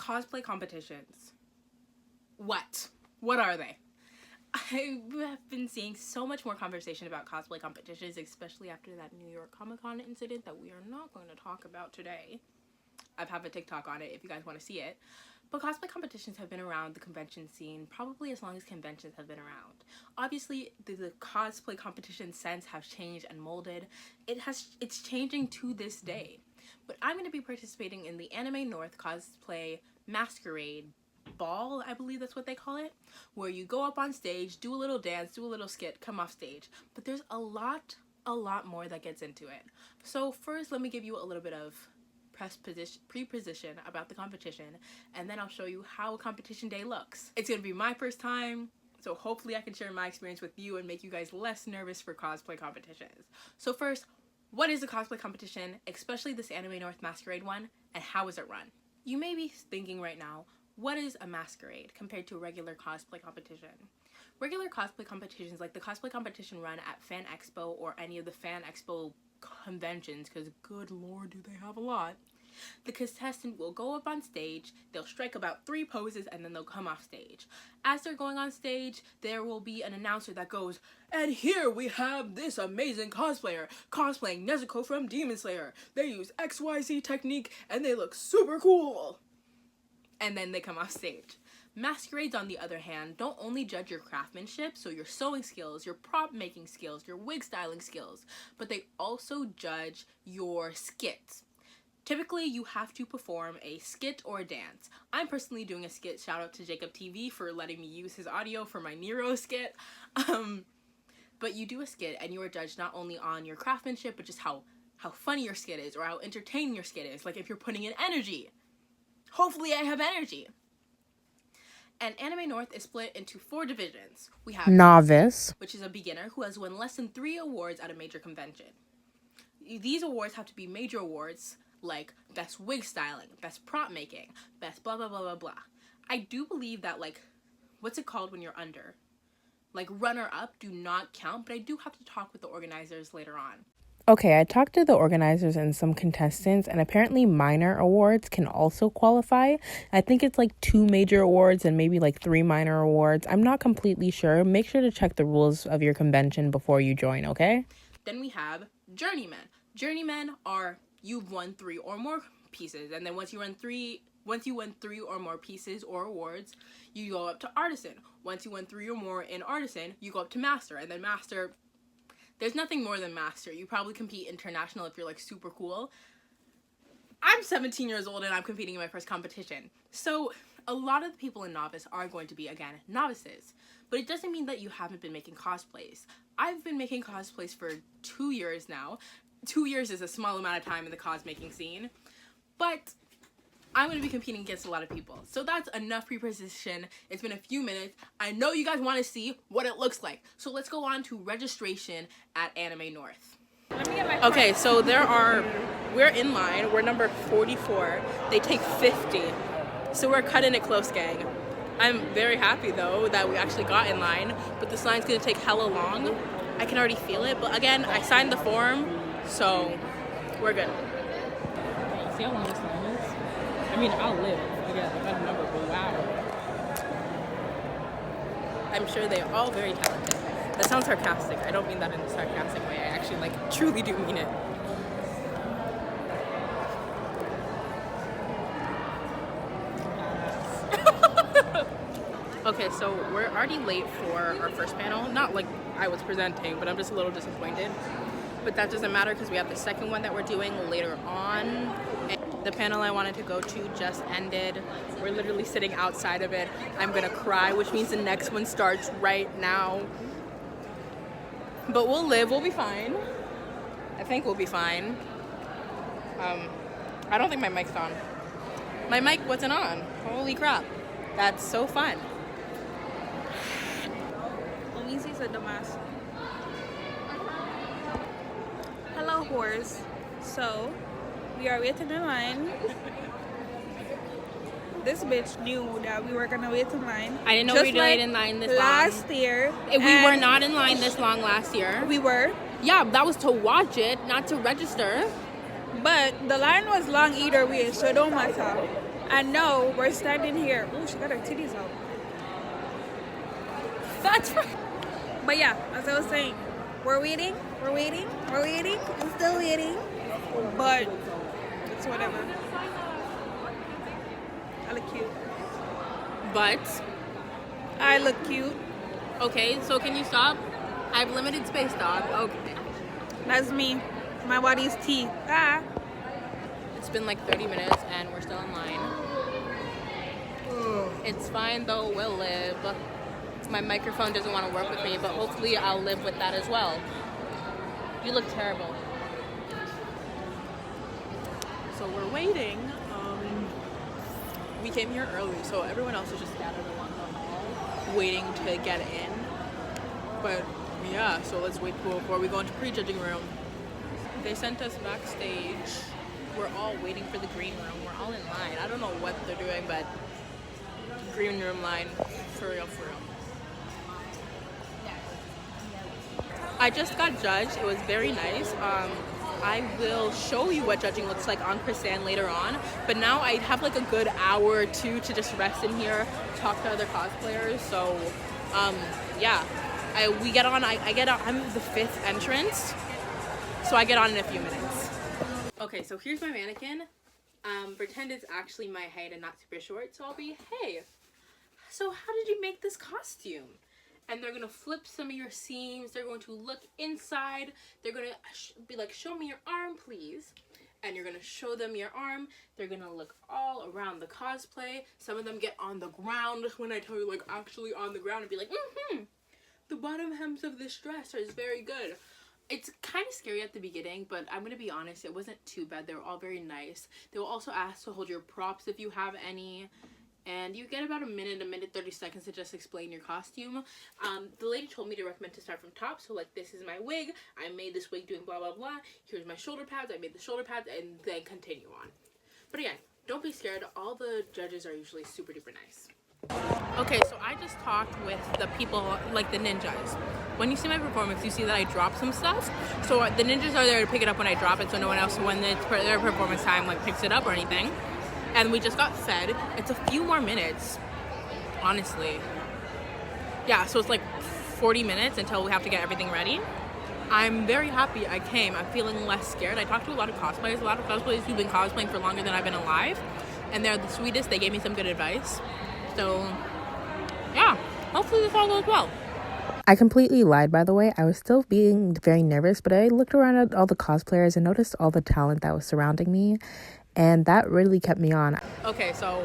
Cosplay competitions. What are they? I have been seeing so much more conversation about cosplay competitions, especially after that New York Comic-Con incident that we are not going to talk about today. I have a TikTok on it if you guys want to see it. But cosplay competitions have been around the convention scene probably as long as conventions have been around. Obviously, the cosplay competition sense has changed and molded. It's changing to this day. But I'm going to be participating in the Anime North Cosplay Masquerade Ball, I believe that's what they call it, where you go up on stage, do a little dance, do a little skit, come off stage. But there's a lot more that gets into it. So first, let me give you a little bit of pre-position about the competition, and then I'll show you how a competition day looks. It's gonna be my first time, so hopefully I can share my experience with you and make you guys less nervous for cosplay competitions. So first, what is a cosplay competition, especially this Anime North Masquerade one, and how is it run? You may be thinking right now, what is a masquerade compared to a regular cosplay competition? Regular cosplay competitions, like the cosplay competition run at Fan Expo or any of the Fan Expo conventions, because good lord do they have a lot, the contestant will go up on stage, they'll strike about 3 poses, and then they'll come off stage. As they're going on stage, there will be an announcer that goes, and here we have this amazing cosplayer cosplaying Nezuko from Demon Slayer. They use XYZ technique and they look super cool. And then they come off stage. Masquerades, on the other hand, don't only judge your craftsmanship, so your sewing skills, your prop making skills, your wig styling skills, but they also judge your skits. Typically, you have to perform a skit or a dance. I'm personally doing a skit. Shout out to Jacob TV for letting me use his audio for my Nero skit. But you do a skit, and you are judged not only on your craftsmanship, but just how funny your skit is, or how entertaining your skit is. Like if you're putting in energy. Hopefully I have energy. And Anime North is split into 4 divisions. We have Novice, which is a beginner who has won less than 3 awards at a major convention. These awards have to be major awards like best wig styling, best prop making, best blah blah blah blah blah. I do believe that, like, what's it called when you're under? Like runner up do not count, but I do have to talk with the organizers later on. Okay, I talked to the organizers and some contestants, and apparently minor awards can also qualify. I think it's like 2 major awards and maybe like 3 minor awards. I'm not completely sure. Make sure to check the rules of your convention before you join, okay? Then we have journeymen. Journeymen are you've won 3 or more pieces, and then once you win 3 or more pieces or awards, you go up to artisan. Once you win 3 or more in artisan, you go up to master, and then master. There's nothing more than master. You probably compete international if you're like super cool. I'm 17 years old and I'm competing in my first competition. So a lot of the people in novice are going to be, again, novices. But it doesn't mean that you haven't been making cosplays. I've been making cosplays for 2 years now. 2 years is a small amount of time in the cosmaking scene. But I'm going to be competing against a lot of people. So that's enough pre-position. It's been a few minutes. I know you guys want to see what it looks like. So let's go on to registration at Anime North. Okay, so we're in line. We're number 44. They take 50. So we're cutting it close, gang. I'm very happy, though, that we actually got in line. But this line's going to take hella long. I can already feel it. But again, I signed the form. So we're good. See how long this line is? I mean, I'll live. Again, I got a number, but wow. I'm sure they're all very talented. That sounds sarcastic. I don't mean that in a sarcastic way. I actually, like, truly do mean it. Okay, so we're already late for our first panel. Not like I was presenting, but I'm just a little disappointed. But that doesn't matter because we have the second one that we're doing later on. The panel I wanted to go to just ended. We're literally sitting outside of it. I'm gonna cry, which means the next one starts right now. But we'll live, we'll be fine. I think we'll be fine. I don't think my mic's on. My mic wasn't on. Holy crap. That's so fun. Hello, whores. So, we are waiting in line. This bitch knew that we were gonna wait in line. I didn't know we were waiting in line this long. Last year. We were not in line this long last year. We were. Yeah, that was to watch it, not to register. But the line was long either way, so it don't matter. And no, we're standing here. Oh, she got her titties out. That's right. But yeah, as I was saying, we're waiting. I'm still waiting. But it's whatever. I look cute. But I look cute. okay, so can you stop? I have limited space, dog. Okay. That's me. My body's tea. Ah. It's been like 30 minutes and we're still in line. It's fine though, we'll live. My microphone doesn't want to work with me, but hopefully I'll live with that as well. You look terrible. So we're waiting. We came here early, so everyone else is just scattered along the hall, waiting to get in. But yeah, so let's wait before we go into prejudging room. They sent us backstage. We're all waiting for the green room. We're all in line. I don't know what they're doing, but green room line, for real, for real. I just got judged. It was very nice. I will show you what judging looks like on Chrisanne later on. But now I have like a good hour or two to just rest in here, talk to other cosplayers. So, yeah. We get on. I get on. I'm the 5th entrance, so I get on in a few minutes. Okay, so here's my mannequin. Pretend it's actually my height and not super short. So I'll be, hey. So how did you make this costume? And they're gonna flip some of your seams. They're going to look inside. They're gonna be like, show me your arm, please. And you're gonna show them your arm. They're gonna look all around the cosplay. Some of them get on the ground when I tell you, like, actually on the ground, and be like, the bottom hems of this dress is very good. It's kind of scary at the beginning, but I'm gonna be honest, it wasn't too bad. They were all very nice. They will also ask to hold your props if you have any. And you get about a minute 30 seconds to just explain your costume. The lady told me to recommend to start from top. So like, this is my wig. I made this wig doing blah, blah, blah. Here's my shoulder pads. I made the shoulder pads, and then continue on. But again, don't be scared. All the judges are usually super duper nice. Okay, so I just talked with the people, like the ninjas. When you see my performance, you see that I drop some stuff. So the ninjas are there to pick it up when I drop it, so no one else, when it's their performance time, like picks it up or anything. And we just got fed. It's a few more minutes, honestly. Yeah, so it's like 40 minutes until we have to get everything ready. I'm very happy I came. I'm feeling less scared. I talked to a lot of cosplayers who've been cosplaying for longer than I've been alive. And they're the sweetest. They gave me some good advice. So, yeah, hopefully this all goes well. I completely lied, by the way. I was still being very nervous, but I looked around at all the cosplayers and noticed all the talent that was surrounding me. And that really kept me on. Okay, so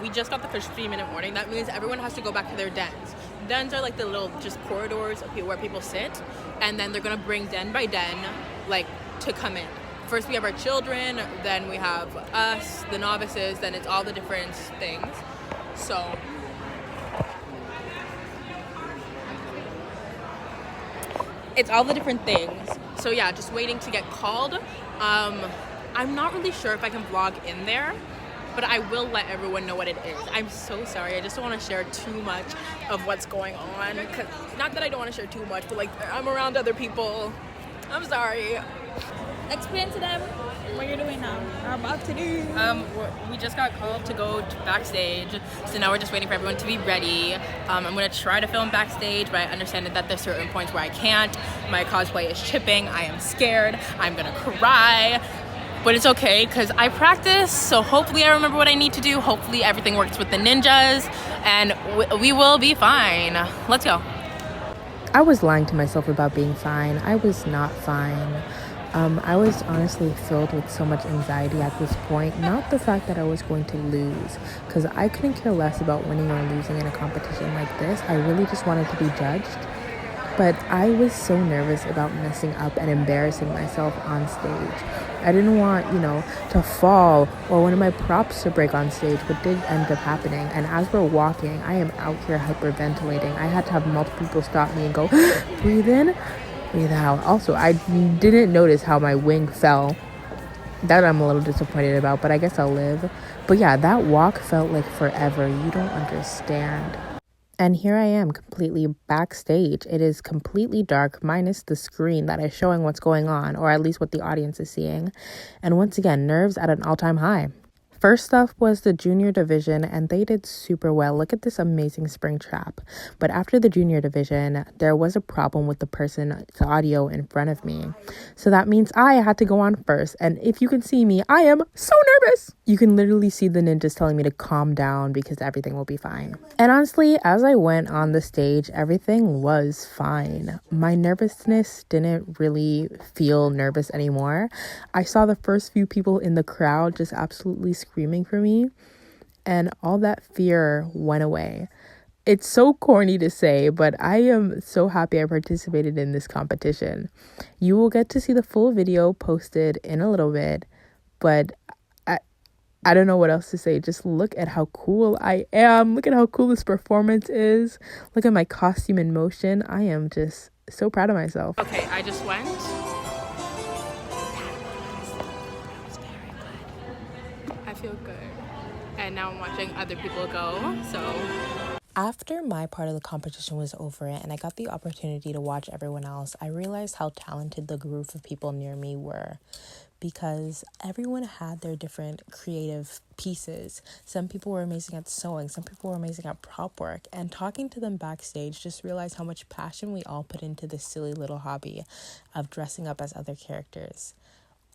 we just got the first 3-minute warning. That means everyone has to go back to their dens. Dens are like the little just corridors where people sit. And then they're going to bring den by den, like, to come in. First we have our children, then we have us, the novices, then it's all the different things. So it's all the different things. So yeah, just waiting to get called. I'm not really sure if I can vlog in there, but I will let everyone know what it is. I'm so sorry. I just don't want to share too much of what's going on. Not that I don't want to share too much, but like, I'm around other people. I'm sorry. Explain to them what you're doing now. Are about to do. We just got called to go backstage, so now we're just waiting for everyone to be ready. I'm gonna try to film backstage, but I understand that there's certain points where I can't. My cosplay is chipping. I am scared. I'm gonna cry. But it's okay, because I practice, so hopefully I remember what I need to do. Hopefully everything works with the ninjas, and we will be fine. Let's go. I was lying to myself about being fine. I was not fine. I was honestly filled with so much anxiety at this point. Not the fact that I was going to lose, because I couldn't care less about winning or losing in a competition like this. I really just wanted to be judged. But I was so nervous about messing up and embarrassing myself on stage. I didn't want, to fall or one of my props to break on stage, but did end up happening. And as we're walking, I am out here hyperventilating. I had to have multiple people stop me and go, breathe in, breathe out. Also, I didn't notice how my wing fell. That I'm a little disappointed about, but I guess I'll live. But yeah, that walk felt like forever. You don't understand. And here I am, completely backstage. It is completely dark, minus the screen that is showing what's going on, or at least what the audience is seeing. And once again, nerves at an all-time high. First up was the junior division, and they did super well. Look at this amazing spring trap. But after the junior division, there was a problem with the person's audio in front of me. So that means I had to go on first. And if you can see me, I am so nervous. You can literally see the ninjas telling me to calm down because everything will be fine. And honestly, as I went on the stage, everything was fine. My nervousness didn't really feel nervous anymore. I saw the first few people in the crowd just absolutely screaming for me, and all that fear went away. It's so corny to say, but I am so happy I participated in this competition. You will get to see the full video posted in a little bit, but I don't know what else to say. Just look at how cool I am. Look at how cool this performance is. Look at my costume in motion. I am just so proud of myself. Okay, I just went. I feel good. And now I'm watching other people go, so. After my part of the competition was over and I got the opportunity to watch everyone else, I realized how talented the group of people near me were, because everyone had their different creative pieces. Some people were amazing at sewing, some people were amazing at prop work, and talking to them backstage just realized how much passion we all put into this silly little hobby of dressing up as other characters.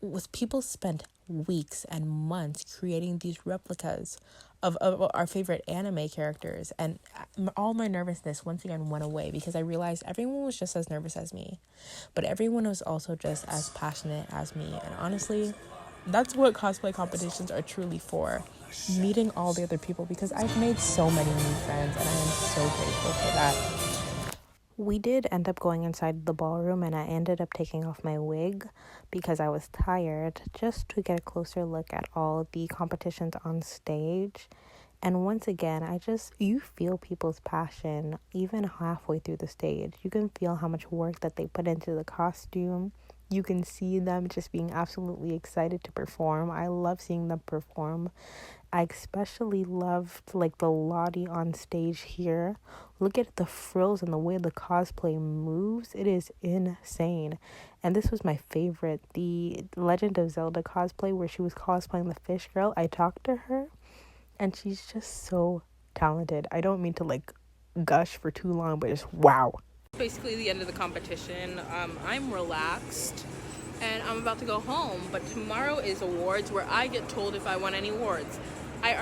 With people spent weeks and months creating these replicas of our favorite anime characters, and all my nervousness once again went away because I realized everyone was just as nervous as me, but everyone was also just as passionate as me. And honestly, that's what cosplay competitions are truly for, meeting all the other people, because I've made so many new friends and I am so grateful for that. We did end up going inside the ballroom, and I ended up taking off my wig because I was tired, just to get a closer look at all the competitions on stage. And once again, you feel people's passion even halfway through the stage. You can feel how much work that they put into the costume. You can see them just being absolutely excited to perform. I love seeing them perform. I especially loved the Lottie on stage here. Look at the frills and the way the cosplay moves. It is insane. And this was my favorite, the Legend of Zelda cosplay where she was cosplaying the fish girl. I talked to her and she's just so talented. I don't mean to gush for too long, but just wow. Basically the end of the competition. I'm relaxed and I'm about to go home, but tomorrow is awards where I get told if I won any awards. I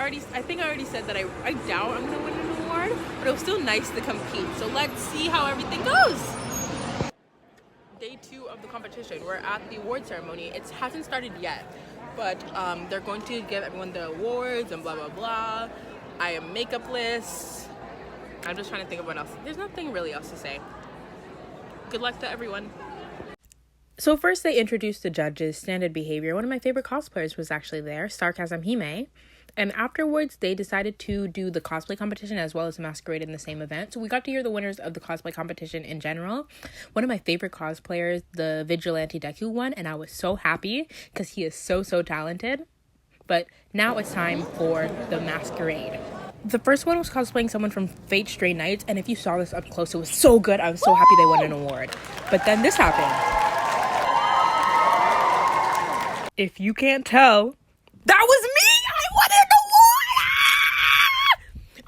think I already said that I doubt I'm gonna win an award, but it was still nice to compete. So let's see how everything goes. Day 2 of the competition. We're at the award ceremony. It hasn't started yet, but they're going to give everyone the awards and blah blah blah. I am makeupless. I'm just trying to think of what else. There's nothing really else to say. Good luck to everyone. So first they introduced the judges, standard behavior. One of my favorite cosplayers was actually there, Sarcasm Hime. And afterwards, they decided to do the cosplay competition as well as masquerade in the same event. So we got to hear the winners of the cosplay competition in general. One of my favorite cosplayers, the Vigilante Deku, won, and I was so happy because he is so talented. But now it's time for the masquerade. The first one was cosplaying someone from Fate Stray Nights, and if you saw this up close, it was so good. I was so happy they won an award. But then this happened. If you can't tell, that was me! I won an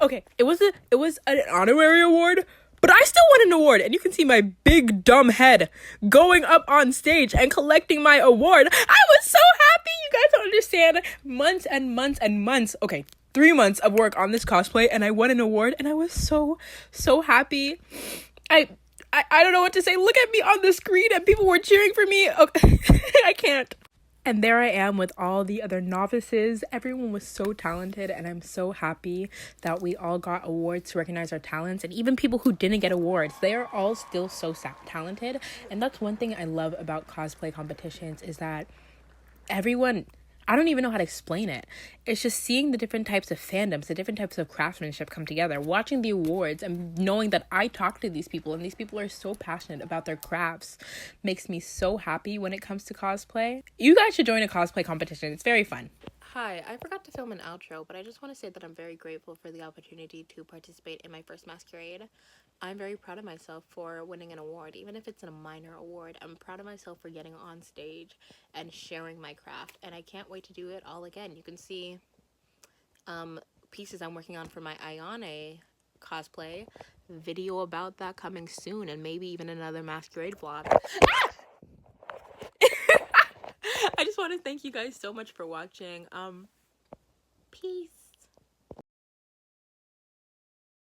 award! Okay, it was an honorary award, but I still won an award, and you can see my big dumb head going up on stage and collecting my award. I was so happy! You guys don't understand. Months and months and months. Okay, 3 months of work on this cosplay, and I won an award, and I was so happy. I don't know what to say. Look at me on the screen, and people were cheering for me. Okay. I can't. And there I am with all the other novices. Everyone was so talented, and I'm so happy that we all got awards to recognize our talents. And even people who didn't get awards, they are all still so talented. And that's one thing I love about cosplay competitions, is that everyone, I don't even know how to explain it. It's just seeing the different types of fandoms, the different types of craftsmanship come together, watching the awards and knowing that I talk to these people and these people are so passionate about their crafts makes me so happy when it comes to cosplay. You guys should join a cosplay competition. It's very fun. Hi, I forgot to film an outro, but I just want to say that I'm very grateful for the opportunity to participate in my first masquerade. I'm very proud of myself for winning an award, even if it's a minor award. I'm proud of myself for getting on stage and sharing my craft, and I can't wait to do it all again. You can see pieces I'm working on for my Ayane cosplay. Video about that coming soon, and maybe even another masquerade vlog. I just want to thank you guys so much for watching. Peace.